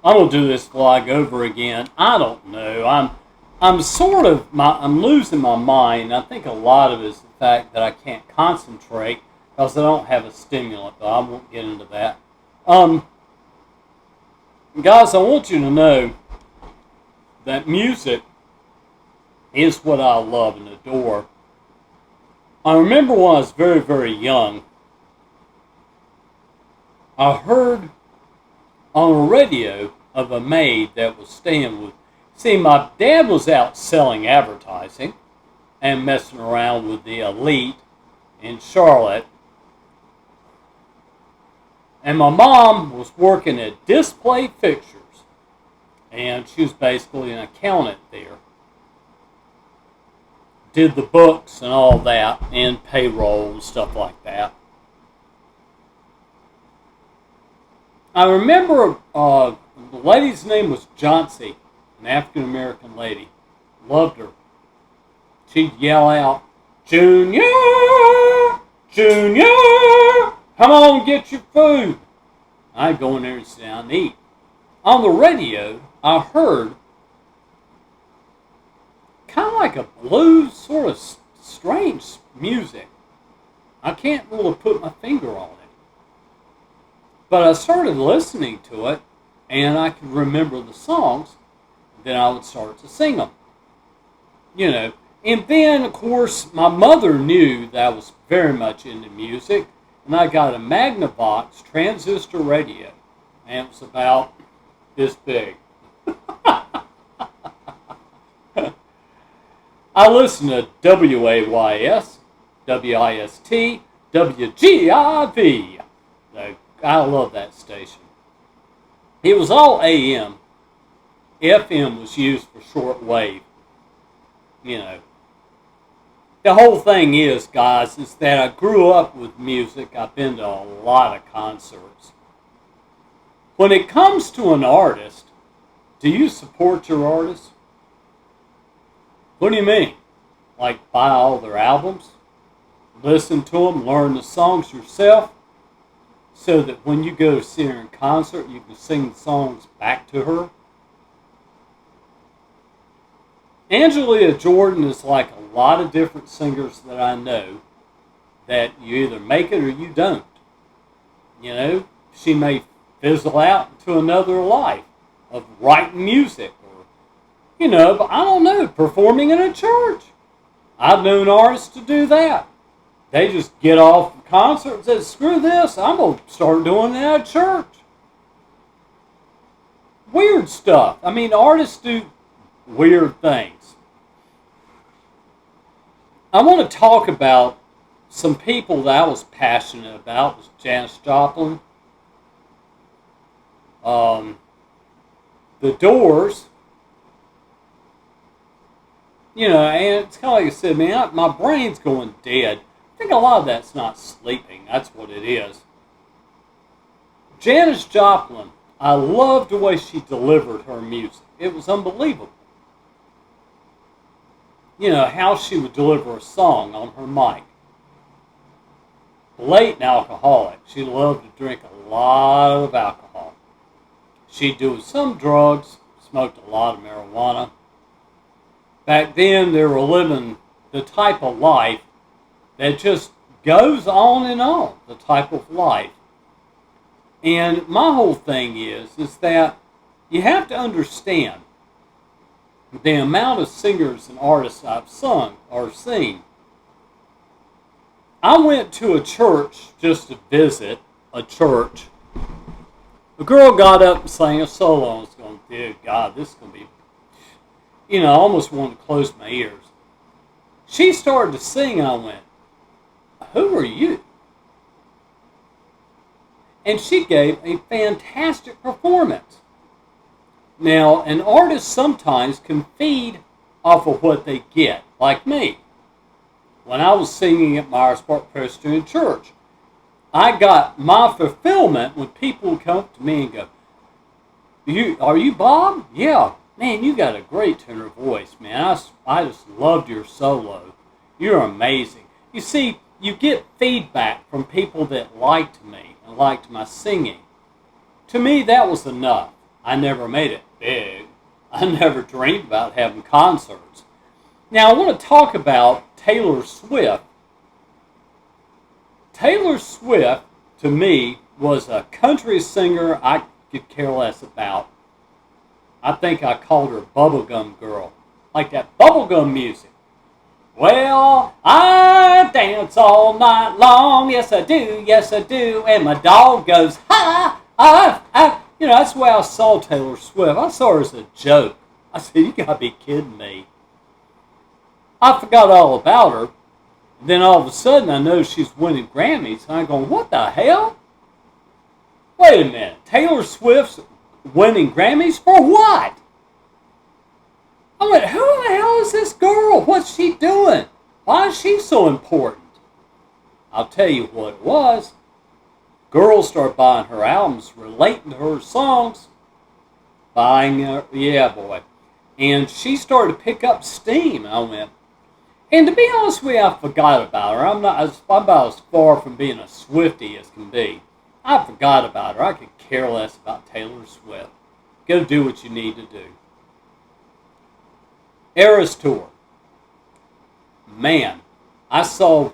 I'm gonna do this vlog over again. I don't know. I'm losing my mind. I think a lot of it is the fact that I can't concentrate because I don't have a stimulant. But I won't get into that. Guys, I want you to know that music is what I love and adore. I remember when I was very, very young, I heard on the radio of a maid that was staying with. See, my dad was out selling advertising and messing around with the elite in Charlotte. And my mom was working at Display Fixtures. And she was basically an accountant there. Did the books and all that, and payroll and stuff like that. I remember the lady's name was Johnsy, an African American lady. Loved her. She'd yell out, "Junior! Junior! Come on, get your food!" I'd go in there and sit down and eat. On the radio, I heard kind of like a blues, sort of strange music. I can't really put my finger on it. But I started listening to it, and I could remember the songs. Then I would start to sing them. You know. And then, of course, my mother knew that I was very much into music, and I got a Magnavox transistor radio, and it was about this big. I listened to WAYS, WIST, WGIV. I love that station. It was all AM. FM was used for short wave. You know. The whole thing is, guys, is that I grew up with music. I've been to a lot of concerts. When it comes to an artist, do you support your artist? What do you mean? Like buy all their albums? Listen to them, learn the songs yourself? So that when you go to see her in concert, you can sing the songs back to her. Angelia Jordan is like a lot of different singers that I know that you either make it or you don't. You know, she may fizzle out into another life of writing music or, you know, but I don't know, performing in a church. I've known artists to do that. They just get off the concert and say, screw this, I'm going to start doing it at church. Weird stuff. I mean, artists do weird things. I want to talk about some people that I was passionate about. It was Janis Joplin. The Doors. You know, and it's kind of like I said, man, my brain's going dead. I think a lot of that's not sleeping. That's what it is. Janis Joplin, I loved the way she delivered her music. It was unbelievable. You know, how she would deliver a song on her mic. Blatant alcoholic. She loved to drink a lot of alcohol. She'd do some drugs, smoked a lot of marijuana. Back then, they were living the type of life that just goes on and on, the type of life. And my whole thing is that you have to understand the amount of singers and artists I've sung or seen. I went to a church just to visit a church. A girl got up and sang a solo and was going, dear God, this is going to be, you know, I almost wanted to close my ears. She started to sing and I went, who are you? And she gave a fantastic performance. Now, an artist sometimes can feed off of what they get, like me. When I was singing at Myers Park Presbyterian Church, I got my fulfillment when people would come up to me and go, are you Bob? Yeah. Man, you got a great tenor voice, man. I just loved your solo. You're amazing. You see, you get feedback from people that liked me and liked my singing. To me, that was enough. I never made it big. I never dreamed about having concerts. Now, I want to talk about Taylor Swift. Taylor Swift, to me, was a country singer I could care less about. I think I called her Bubblegum Girl. Like that bubblegum music. Well, I dance all night long, yes I do, and my dog goes, ha, that's the way I saw Taylor Swift. I saw her as a joke. I said, you gotta be kidding me. I forgot all about her. And then all of a sudden I know she's winning Grammys, and I'm going, what the hell? Wait a minute, Taylor Swift's winning Grammys for what? I went, who the hell is this girl? What's she doing? Why is she so important? I'll tell you what it was. Girls started buying her albums, relating to her songs. Buying her, yeah, boy. And she started to pick up steam. I went, and to be honest with you, I forgot about her. I'm about as far from being a Swiftie as can be. I forgot about her. I could care less about Taylor Swift. Go do what you need to do. Eras Tour. Man, I saw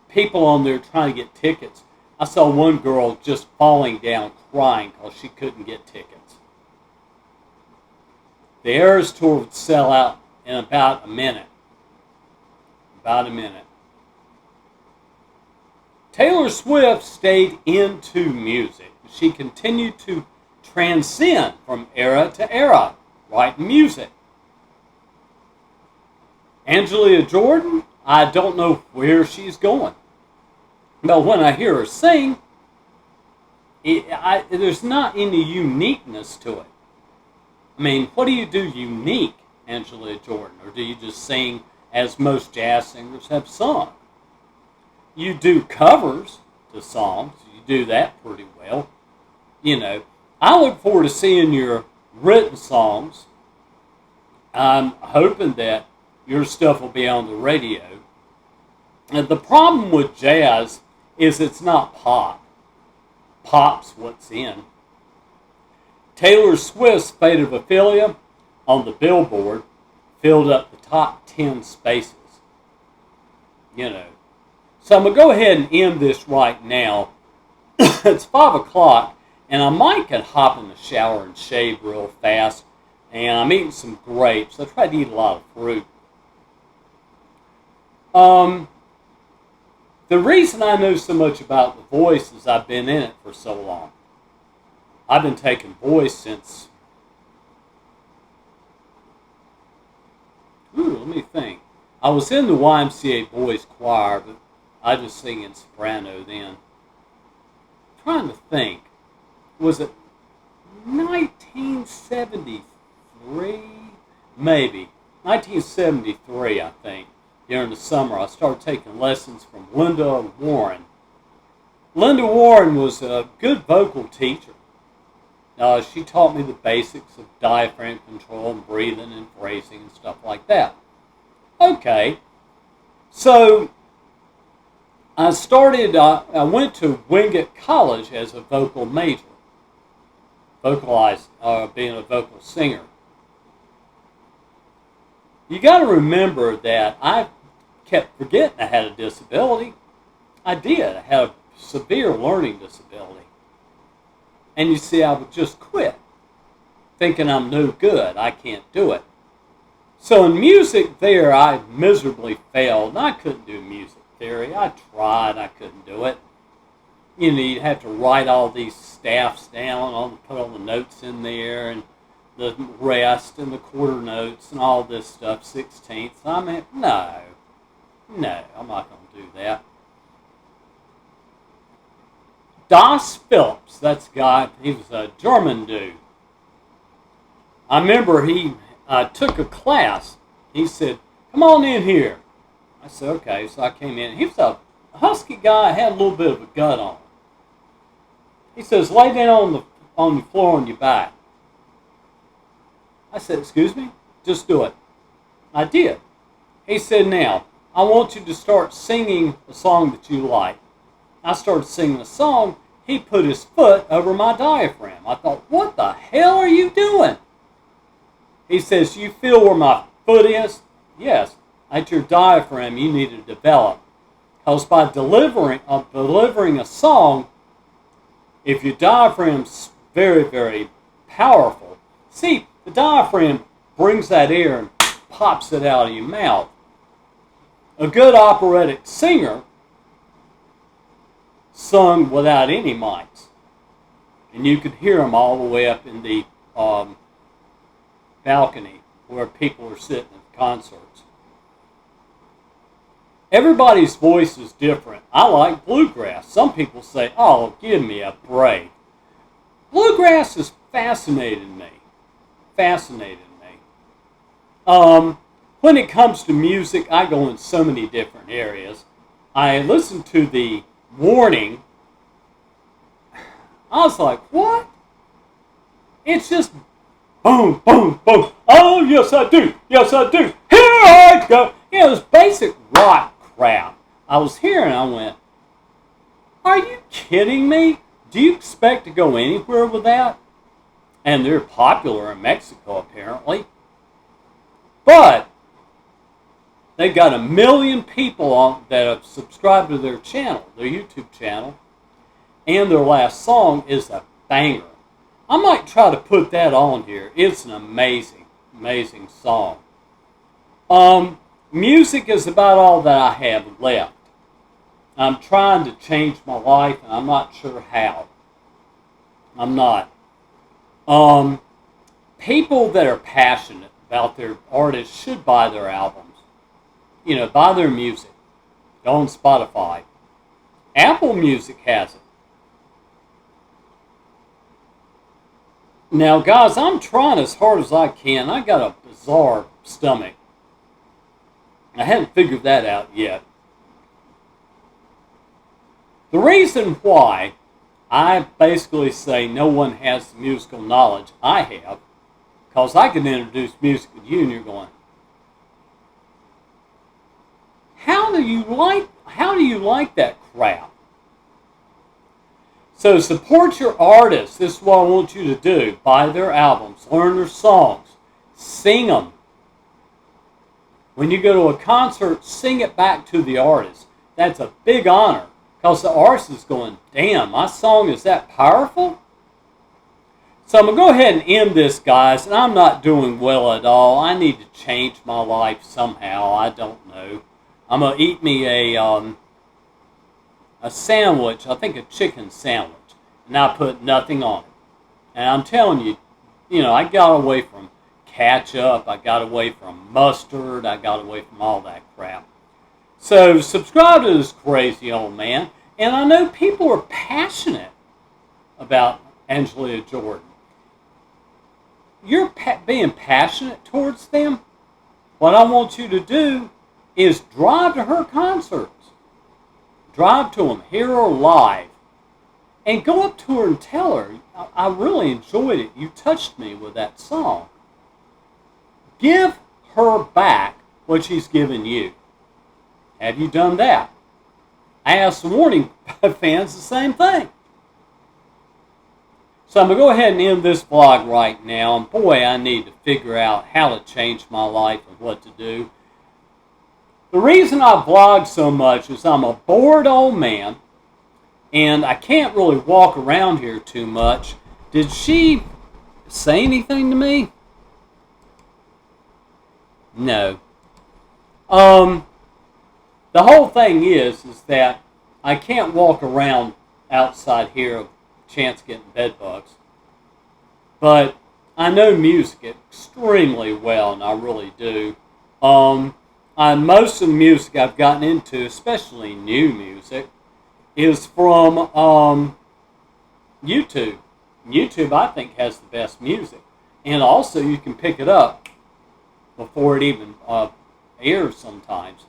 people on there trying to get tickets. I saw one girl just falling down crying because she couldn't get tickets. The Eras Tour would sell out in about a minute. About a minute. Taylor Swift stayed into music. She continued to transcend from era to era, writing music. Angelina Jordan, I don't know where she's going. But when I hear her sing, there's not any uniqueness to it. I mean, what do you do unique, Angelina Jordan? Or do you just sing as most jazz singers have sung? You do covers to songs. You do that pretty well. You know, I look forward to seeing your written songs. I'm hoping that your stuff will be on the radio. And the problem with jazz is it's not pop. Pop's what's in. Taylor Swift's Fate of Ophelia on the Billboard filled up the top 10 spaces. You know. So I'm going to go ahead and end this right now. It's 5 o'clock, and I might could hop in the shower and shave real fast. And I'm eating some grapes. I try to eat a lot of fruit. The reason I know so much about The Voice is I've been in it for so long. I've been taking voice since, let me think. I was in the YMCA Boys Choir, but I just sing in soprano then. I'm trying to think. Was it 1973? Maybe. 1973, I think. During the summer, I started taking lessons from Linda Warren. Linda Warren was a good vocal teacher. She taught me the basics of diaphragm control and breathing and phrasing and stuff like that. Okay, so I went to Wingate College as a vocal major, being a vocal singer. You got to remember that I kept forgetting I had a disability. I did. I had a severe learning disability. And you see, I would just quit, thinking I'm no good. I can't do it. So in music there, I miserably failed. And I couldn't do music theory. I tried. I couldn't do it. You know, you'd have to write all these staffs down, put all the notes in there, and the rest and the quarter notes and all this stuff, 16ths. I mean, no, I'm not going to do that. Das Phillips, that's a guy, he was a German dude. I remember he took a class. He said, come on in here. I said, okay. So I came in. He was a husky guy, had a little bit of a gut on him. He says, lay down on the floor on your back. I said, excuse me? Just do it. I did. He said, now, I want you to start singing a song that you like. I started singing a song. he put his foot over my diaphragm. I thought, what the hell are you doing? He says, you feel where my foot is? Yes, that's your diaphragm you need to develop. Because by delivering a song, if your diaphragm's very, very powerful, see, the diaphragm brings that air and pops it out of your mouth. A good operatic singer sung without any mics. And you could hear them all the way up in the balcony where people are sitting at concerts. Everybody's voice is different. I like bluegrass. Some people say, oh, give me a break. Bluegrass is fascinating me. When it comes to music, I go in so many different areas. I listened to the Warning. I was like, what? It's just boom, boom, boom. Oh, yes, I do. Yes, I do. Here I go. It was basic rock crap. I was hearing, I went, are you kidding me? Do you expect to go anywhere with that? And they're popular in Mexico, apparently. But they got 1 million people that have subscribed to their channel, their YouTube channel, and their last song is a banger. I might try to put that on here. It's an amazing, amazing song. Music is about all that I have left. I'm trying to change my life, and I'm not sure how. I'm not. People that are passionate about their artists should buy their albums. You know, buy their music. Go on Spotify. Apple Music has it. Now, guys, I'm trying as hard as I can. I got a bizarre stomach. I haven't figured that out yet. The reason why I basically say no one has the musical knowledge I have, because I can introduce music to you and you're going, how do you like that crap? So support your artists. This is what I want you to do. Buy their albums. Learn their songs. Sing them. When you go to a concert, sing it back to the artist. That's a big honor. Because the artist is going, damn, my song is that powerful? So I'm going to go ahead and end this, guys. And I'm not doing well at all. I need to change my life somehow. I don't know. I'm going to eat me a sandwich, I think a chicken sandwich, and I put nothing on it. And I'm telling you, you know, I got away from ketchup, I got away from mustard, I got away from all that crap. So subscribe to this crazy old man. And I know people are passionate about Angelia Jordan. You're being passionate towards them. What I want you to do is drive to her concerts. Drive to them, hear her live, and go up to her and tell her, I really enjoyed it. You touched me with that song. Give her back what she's given you. Have you done that? I asked the Warning fans the same thing. So I'm going to go ahead and end this vlog right now. And boy, I need to figure out how to change my life and what to do. The reason I vlog so much is I'm a bored old man. And I can't really walk around here too much. Did she say anything to me? No. The whole thing is that I can't walk around outside here of chance getting bed bugs. But I know music extremely well, and I really do. Most of the music I've gotten into, especially new music, is from YouTube. YouTube, I think, has the best music. And also, you can pick it up before it even airs sometimes.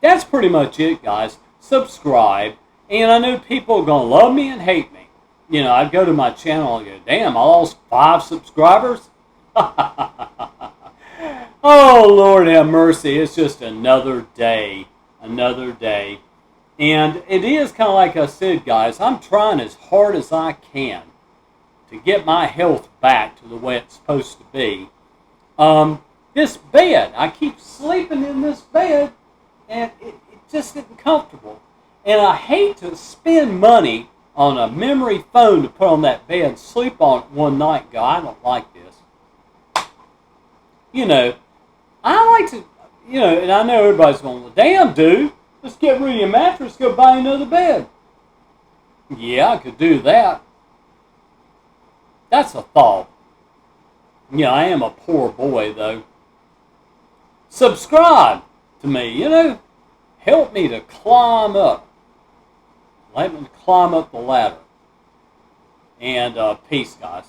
That's pretty much it, guys. Subscribe. And I know people are going to love me and hate me. You know, I'd go to my channel and go, damn, I lost 5 subscribers? Oh, Lord have mercy. It's just another day. Another day. And it is kind of like I said, guys, I'm trying as hard as I can to get my health back to the way it's supposed to be. This bed, I keep sleeping in this bed, and it just isn't comfortable. And I hate to spend money on a memory foam to put on that bed and sleep on it one night. Go, I don't like this. You know, I like to, you know, and I know everybody's going, well, damn, dude, let's get rid of your mattress, go buy another bed. Yeah, I could do that. That's a thought. Yeah, I am a poor boy, though. Subscribe to me, you know. Help me to climb up. Let me climb up the ladder. And peace, guys.